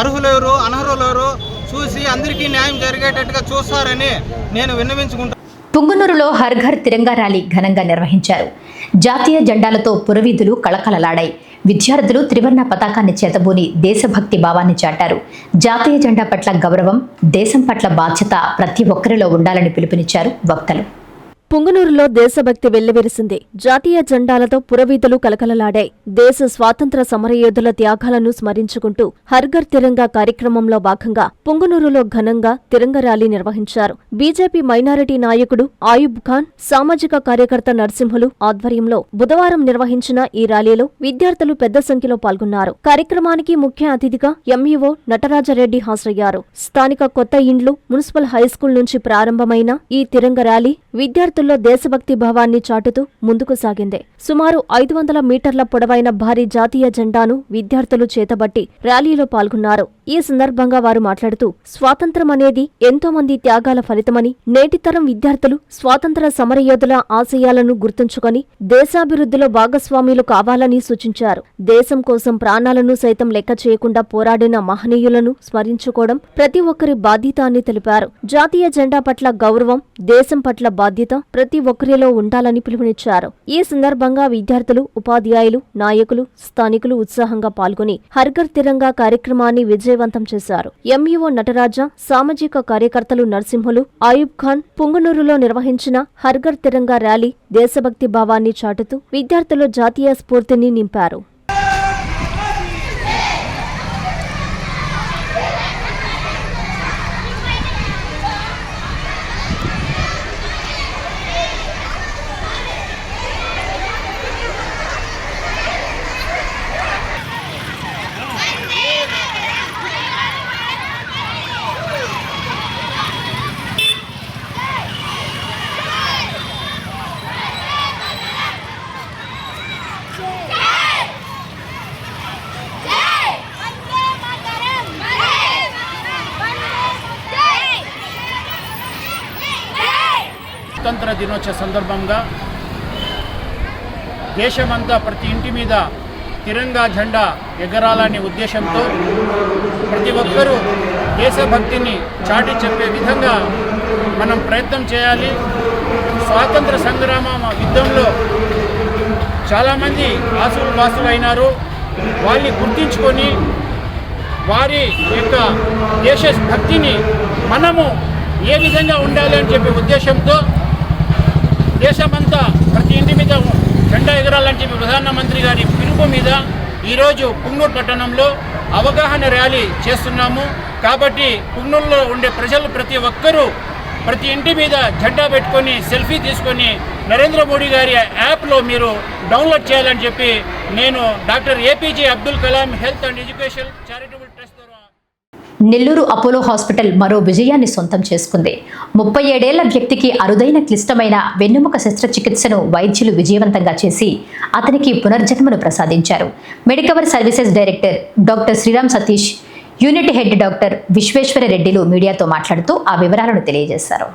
అర్హులెవరు అనర్హులెవరు చూసి అందరికీ న్యాయం జరిగేటట్టుగా చూస్తారని నేను విన్నవించుకుంటాను.
పుంగనూరులో హర్ ఘర్ తిరంగా ర్యాలీ ఘనంగా నిర్వహించారు. జాతీయ జెండాలతో పురవీధులు కళకళలాడాయి. విద్యార్థులు త్రివర్ణ పతాకాన్ని చేతబూని దేశభక్తి భావాన్ని చాటారు. జాతీయ జెండా పట్ల గౌరవం, దేశం పట్ల బాధ్యత ప్రతి ఒక్కరిలో ఉండాలని పిలుపునిచ్చారు వక్తలు.
పుంగనూరులో దేశభక్తి వెల్లివిరిసింది. జాతీయ జెండాలతో పురవీధులు కలకలలాడాయి. దేశ స్వాతంత్ర సమరయోధుల త్యాగాలను స్మరించుకుంటూ హర్ఘర్ తిరంగా కార్యక్రమంలో భాగంగా పుంగనూరులో ఘనంగా తిరంగ ర్యాలీ నిర్వహించారు. బీజేపీ మైనారిటీ నాయకుడు ఆయుబ్ ఖాన్, సామాజిక కార్యకర్త నరసింహులు ఆధ్వర్యంలో బుధవారం నిర్వహించిన ఈ ర్యాలీలో విద్యార్థులు పెద్ద సంఖ్యలో పాల్గొన్నారు. కార్యక్రమానికి ముఖ్య అతిథిగా ఎంఈఓ నటరాజరెడ్డి హాజరయ్యారు. స్థానిక కొత్త ఇండ్లు మున్సిపల్ హైస్కూల్ నుంచి ప్రారంభమైన ఈ తిరంగ ర్యాలీ విద్యార్థుల్లో దేశభక్తి భావాన్ని చాటుతూ ముందుకు సాగింది. సుమారు 500 మీటర్ల పొడవైన భారీ జాతీయ జెండాను విద్యార్థులు చేతబట్టి ర్యాలీలో పాల్గొన్నారు. ఈ సందర్భంగా వారు మాట్లాడుతూ స్వాతంత్ర్యం అనేది ఎంతో మంది త్యాగాల ఫలితమని, నేటితరం విద్యార్థులు స్వాతంత్ర సమరయోధుల ఆశయాలను గుర్తుంచుకొని దేశాభివృద్ధిలో భాగస్వాములు కావాలని సూచించారు. దేశం కోసం ప్రాణాలను సైతం లెక్క చేయకుండా పోరాడిన మహనీయులను స్మరించుకోవడం ప్రతి ఒక్కరి బాధ్యత అని తెలిపారు. జాతీయ జెండా పట్ల గౌరవం, దేశం పట్ల బాధ్యత ప్రతి ఒక్కరిలో ఉండాలని పిలుపునిచ్చారు. ఈ సందర్భంగా విద్యార్థులు, ఉపాధ్యాయులు, నాయకులు, స్థానికులు ఉత్సాహంగా పాల్గొని హర్ఘర్ తిరంగా కార్యక్రమాన్ని విజయవంతం చేశారు. ఎంఈఓ నటరాజ, సామాజిక కార్యకర్తలు నరసింహులు, ఆయుబ్ ఖాన్ పుంగనూరులో నిర్వహించిన హర్ఘర్ తిరంగా ర్యాలీ దేశభక్తి భావాన్ని చాటుతూ విద్యార్థులు జాతీయ స్ఫూర్తిని నింపారు.
స్వతంత్ర దినోత్సవ సందర్భంగా దేశమంతా ప్రతి ఇంటి మీద తిరంగా జెండా ఎగరాలనే ఉద్దేశంతో ప్రతి ఒక్కరూ దేశభక్తిని చాటి చెప్పే విధంగా మనం ప్రయత్నం చేయాలి. స్వాతంత్ర సంగ్రామ యుద్ధంలో చాలామంది ఆసులు అయినారు. వాళ్ళని గుర్తించుకొని వారి యొక్క దేశభక్తిని మనము ఏ విధంగా ఉండాలి అని చెప్పే ఉద్దేశంతో దేశమంతా ప్రతి ఇంటి మీద జెండా ఎగరాలని చెప్పి ప్రధానమంత్రి గారి పిలుపు మీద ఈరోజు పుంగనూరు పట్టణంలో అవగాహన ర్యాలీ చేస్తున్నాము. కాబట్టి పుంగనూరులో ఉండే ప్రజలు ప్రతి ఒక్కరూ ప్రతి ఇంటి మీద జెండా పెట్టుకొని సెల్ఫీ తీసుకొని నరేంద్ర మోడీ గారి యాప్లో మీరు డౌన్లోడ్ చేయాలని చెప్పి నేను doctor APJ Abdul Kalam health and education charitable trust ద్వారా
నెల్లూరు అపోలో హాస్పిటల్ మరో విజయాన్ని సొంతం చేసుకుంది. 37 ఏళ్ల వ్యక్తికి అరుదైన క్లిష్టమైన వెన్నెముక శస్త్రచికిత్సను వైద్యులు విజయవంతంగా చేసి అతనికి పునర్జన్మను ప్రసాదించారు. Medicover services director doctor Sriram Satish, unit head doctor Visweswara రెడ్డిలు మీడియాతో మాట్లాడుతూ ఆ వివరాలను తెలియజేశారు.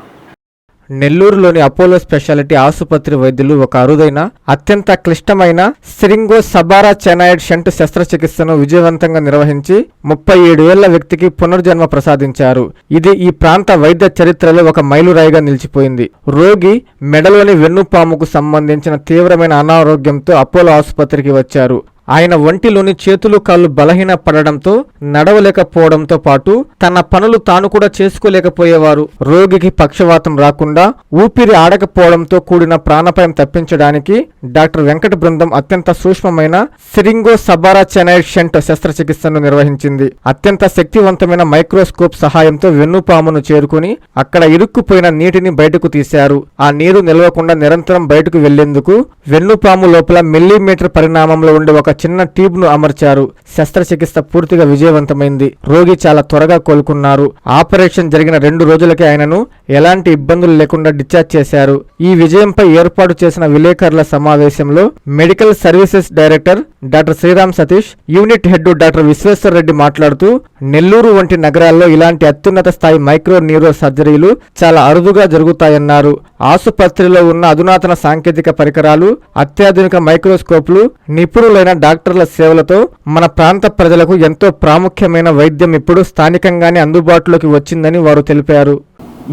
నెల్లూరులోని అపోలో స్పెషాలిటీ ఆసుపత్రి వైద్యులు ఒక అరుదైన అత్యంత క్లిష్టమైన సిరింగో సబారా చెనాయిడ్ షంట్ శస్త్రచికిత్సను విజయవంతంగా నిర్వహించి 37 ఏళ్ల వ్యక్తికి పునర్జన్మ ప్రసాదించారు. ఇది ఈ ప్రాంత వైద్య చరిత్రలో ఒక మైలురాయిగా నిలిచిపోయింది. రోగి మెడలోని వెన్నుపాముకు సంబంధించిన తీవ్రమైన అనారోగ్యంతో అపోలో ఆసుపత్రికి వచ్చారు. ఆయన ఒంటిలోని చేతులు కాళ్ళు బలహీన పడడంతో నడవలేకపోవడంతో పాటు తన పనులు తాను కూడా చేసుకోలేకపోయేవారు. రోగికి పక్షవాతం రాకుండా ఊపిరి ఆడకపోవడంతో కూడిన ప్రాణాపాయం తప్పించడానికి డాక్టర్ వెంకట బృందం అత్యంత సూక్ష్మమైన సిరింగో సబారా చెనాయిడ్ షంట్ శస్త్రచికిత్సను నిర్వహించింది. అత్యంత శక్తివంతమైన మైక్రోస్కోప్ సహాయంతో వెన్నుపామును చేరుకుని అక్కడ ఇరుక్కుపోయిన నీటిని బయటకు తీశారు. ఆ నీరు నిలవకుండా నిరంతరం బయటకు వెళ్లేందుకు వెన్నుపాము లోపల మిల్లీమీటర్ పరిణామంలో ఉండే ఒక చిన్న ట్యూబ్ ను అమర్చారు. శస్త్రచికిత్స పూర్తిగా విజయవంతమైంది. రోగి చాలా త్వరగా కోలుకున్నారు. ఆపరేషన్ జరిగిన 2 రోజులకే ఆయనను ఎలాంటి ఇబ్బందులు లేకుండా డిశ్చార్జ్ చేశారు. ఈ విజయంపై ఏర్పాటు చేసిన విలేకరుల సమావేశంలో medical services director doctor Sriram Satish, unit head doctor Visweswara Reddy మాట్లాడుతూ నెల్లూరు వంటి నగరాల్లో ఇలాంటి అత్యున్నత స్థాయి మైక్రో న్యూరో సర్జరీలు చాలా అరుదుగా జరుగుతాయన్నారు. ఆసుపత్రిలో ఉన్న అధునాతన సాంకేతిక పరికరాలు, అత్యాధునిక మైక్రోస్కోప్లు, నిపుణులైన డాక్టర్ల సేవలతో మన ప్రాంత ప్రజలకు ఎంతో ప్రాముఖ్యమైన వైద్యం ఇప్పుడు స్థానికంగానే అందుబాటులోకి వచ్చిందని వారు తెలిపారు.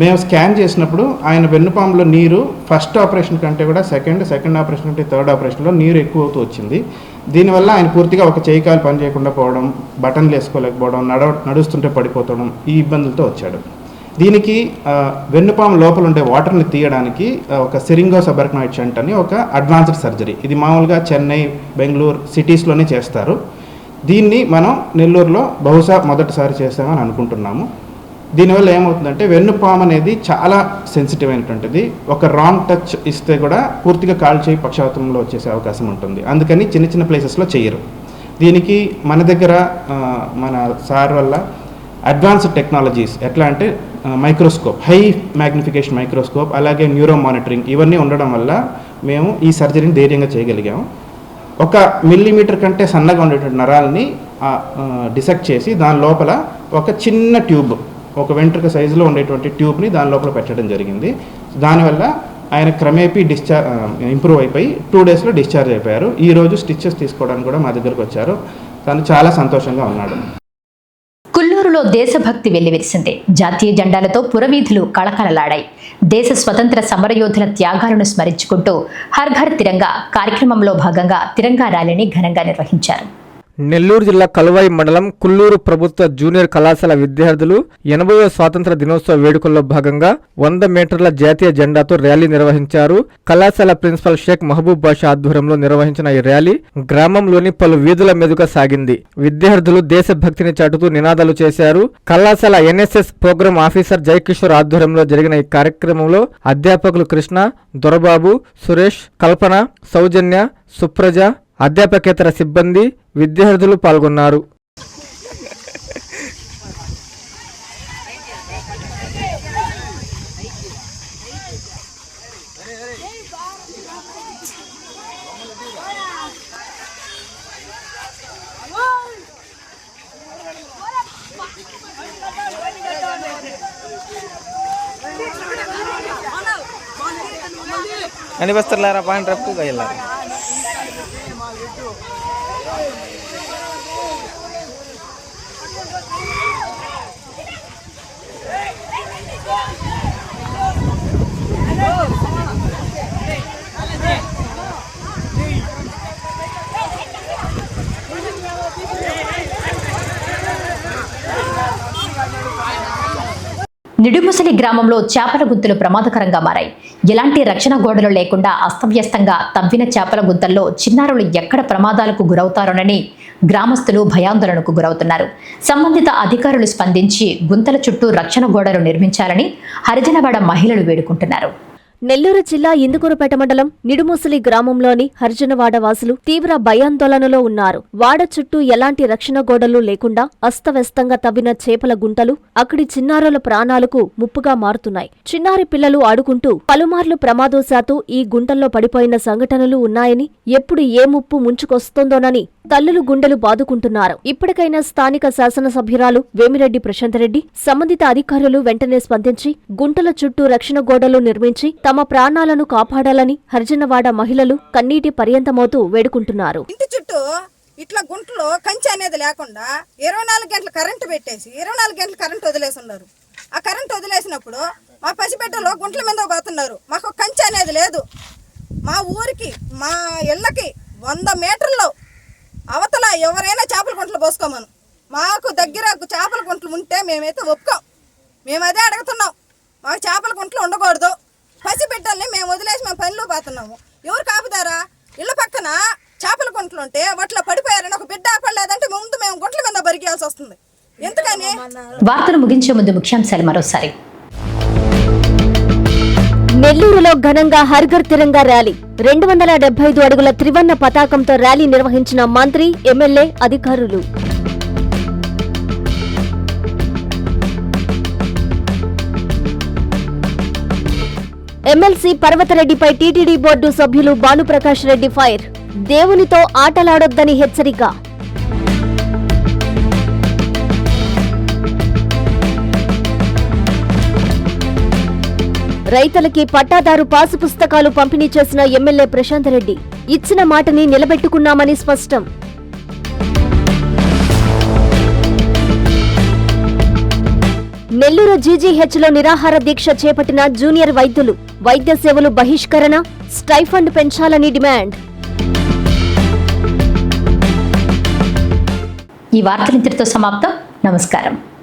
మేము స్కాన్ చేసినప్పుడు ఆయన వెన్నుపాములో నీరు ఫస్ట్ ఆపరేషన్ కంటే కూడా సెకండ్ ఆపరేషన్ కంటే థర్డ్ ఆపరేషన్లో నీరు ఎక్కువ అవుతూ వచ్చింది. దీనివల్ల ఆయన పూర్తిగా ఒక చేయి కాలు పని చేయకుండా పోవడం, బటన్లు వేసుకోలేకపోవడం, నడుస్తుంటే పడిపోవడం, ఈ ఇబ్బందులతో వచ్చాడు. దీనికి వెన్నుపాము లోపల ఉండే వాటర్ని తీయడానికి ఒక సిరింగో సబర్కనాయిడ్ షంట్ అని ఒక అడ్వాన్స్డ్ సర్జరీ, ఇది మామూలుగా చెన్నై, బెంగళూరు సిటీస్లోనే చేస్తారు. దీన్ని మనం నెల్లూరులో బహుశా మొదటిసారి చేస్తామని అనుకుంటున్నాము. దీనివల్ల ఏమవుతుందంటే వెన్నుపాము అనేది చాలా సెన్సిటివ్ అయినటువంటిది. ఒక రాంగ్ టచ్ ఇస్తే కూడా పూర్తిగా కాలు చేయి పక్షవాతంలో వచ్చేసే అవకాశం ఉంటుంది. అందుకని చిన్న ప్లేసెస్లో చేయరు. దీనికి మన దగ్గర మన సార్ వల్ల అడ్వాన్స్డ్ టెక్నాలజీస్ ఎట్లా అంటే మైక్రోస్కోప్, హై మ్యాగ్నిఫికేషన్ మైక్రోస్కోప్, అలాగే న్యూరో మానిటరింగ్, ఇవన్నీ ఉండడం వల్ల మేము ఈ సర్జరీని ధైర్యంగా చేయగలిగాము. 1 మిల్లీమీటర్ కంటే సన్నగా ఉండేటువంటి నరాలని డిసెక్ట్ చేసి దాని లోపల ఒక చిన్న ట్యూబ్, ఒక వెంట్రుక సైజులో ఉండేటువంటి ట్యూబ్ని దాని లోపల పెట్టడం జరిగింది. దానివల్ల ఆయన క్రమేపీ ఇంప్రూవ్ అయిపోయి 2 డేస్లో డిశ్చార్జ్ అయిపోయారు. ఈరోజు స్టిచెస్ తీసుకోవడానికి కూడా మా దగ్గరకు వచ్చారు. తను చాలా సంతోషంగా ఉన్నాడు.
కుల్లూరులో దేశభక్తి వెల్లివిరిసింది. జాతీయ జెండాలతో పురవీధులు కళకళలాడాయి. దేశ స్వతంత్ర సమరయోధుల త్యాగాలను స్మరించుకుంటూ హర్ ఘర్ తిరంగా కార్యక్రమంలో భాగంగా తిరంగా ర్యాలీని ఘనంగా నిర్వహించారు.
నెల్లూరు జిల్లా కలువాయి మండలం కుల్లూరు ప్రభుత్వ జూనియర్ కళాశాల విద్యార్థులు 80వ స్వాతంత్ర దినోత్సవ వేడుకల్లో భాగంగా 100 మీటర్ల జాతీయ జెండాతో ర్యాలీ నిర్వహించారు. కళాశాల ప్రిన్సిపల్ షేక్ మహబూబ్ బాషా ఆధ్వర్యంలో నిర్వహించిన ఈ ర్యాలీ గ్రామంలోని పలు వీధుల మీదుగా సాగింది. విద్యార్థులు దేశభక్తిని చాటుతూ నినాదాలు చేశారు. కళాశాల ఎన్ఎస్ఎస్ ప్రోగ్రాం ఆఫీసర్ జయకిషోర్ ఆధ్వర్యంలో జరిగిన ఈ కార్యక్రమంలో అధ్యాపకులు కృష్ణ, దొరబాబు, సురేష్, కల్పన, సౌజన్య, సుప్రజ, అధ్యాపకేతర సిబ్బంది, విద్యార్థులు పాల్గొన్నారు.
అని వస్తారా పాయింట్ రప్పుగా వెళ్ళారు.
నిడుముసలి గ్రామంలో చేపల గుంతలు ప్రమాదకరంగా మారాయి. ఎలాంటి రక్షణ గోడలు లేకుండా అస్తవ్యస్తంగా తవ్విన చేపల గుంతల్లో చిన్నారులు ఎక్కడ ప్రమాదాలకు గురవుతారోనని గ్రామస్తులు భయాందోళనకు గురవుతున్నారు. సంబంధిత అధికారులు స్పందించి గుంతల చుట్టూ రక్షణ గోడలు నిర్మించాలని హరిజనవాడ మహిళలు వేడుకుంటున్నారు.
నెల్లూరు జిల్లా ఇందుకూరుపేట మండలం నిడుముసలి గ్రామంలోని హర్జనవాడ వాసులు తీవ్ర భయాందోళనలో ఉన్నారు. వాడ చుట్టూ ఎలాంటి రక్షణ గోడలు లేకుండా అస్తవ్యస్తంగా తవ్విన చేపల గుంటలు అక్కడి చిన్నారుల ప్రాణాలకు ముప్పుగా మారుతున్నాయి. చిన్నారి పిల్లలు ఆడుకుంటూ పలుమార్లు ప్రమాదవశాత్తు ఈ గుంటల్లో పడిపోయిన సంఘటనలు ఉన్నాయని, ఎప్పుడు ఏ ముప్పు ముంచుకొస్తోందోనని తల్లులు గుండెలు బాదుకుంటున్నారు. ఇప్పటికైనా స్థానిక శాసనసభ్యురాలు వేమిరెడ్డి ప్రశాంతరెడ్డి, సంబంధిత అధికారులు వెంటనే స్పందించి గుంటల చుట్టూ రక్షణ గోడలు నిర్మించి తమ ప్రాణాలను కాపాడాలని హర్జనవాడ మహిళలు కన్నీటి పర్యంతమవుతూ వేడుకుంటున్నారు.
ఇంటి చుట్టూ ఇట్లా గుంటలో కంచె అనేది లేకుండా 24 గంటలు కరెంటు పెట్టేసి 24 గంటలు కరెంటు వదిలేసి ఉన్నారు. ఆ కరెంటు వదిలేసినప్పుడు మా పసిబిడ్డలు గుంటల మీద పోతున్నారు. మాకు కంచె అనేది లేదు. మా ఊరికి మా ఇళ్ళకి 100 మీటర్లు అవతల ఎవరైనా చేపల గుంటలు పోసుకోమను. మాకు దగ్గర చేపల గుంటలు ఉంటే మేమైతే ఒప్పుకోం. మేము అదే అడుగుతున్నాం. మాకు చేపల గుంటలు ఉండకూడదు. పసిబిడ్డల్ని మేము వదిలేసి మేము పనిలో పోతున్నాము. ఎవరు కాపుదారా? ఇళ్ళ పక్కన చేపల గుంటలు ఉంటే వాటిలో పడిపోయారని ఒక బిడ్డ పడలేదంటే ముందు మేము గుంటల మీద బరికేయాల్సి వస్తుంది. ఎందుకని?
వార్తలు ముగించే ముందు ముఖ్యాంశాలు మరోసారి.
నెల్లూరులో ఘనంగా హర్ఘర్ తిరంగా ర్యాలీ. 275 అడుగుల త్రివర్ణ పతాకంతో ర్యాలీ నిర్వహించిన మంత్రి, ఎమ్మెల్యే, అధికారులు. ఎమ్మెల్సీ పర్వతరెడ్డిపై టీటీడీ బోర్డు సభ్యులు భానుప్రకాష్ రెడ్డి ఫైర్. దేవునితో ఆటలాడొద్దని హెచ్చరిక. రైతులకి పట్టాదారు పాసు పుస్తకాలు పంపిణీ చేసిన ఎమ్మెల్యే ప్రశాంతరెడ్డి, ఇచ్చిన మాటని నిలబెట్టుకున్నామని స్పష్టం. నెల్లూరు జీజీహెచ్లో నిరాహార దీక్ష చేపట్టిన జూనియర్ వైద్యులు. వైద్య సేవలు బహిష్కరణ, స్టైఫండ్ పెంచాలని డిమాండ్.
ఈ వార్తలు ఇంతటితో సమాప్తం. నమస్కారం.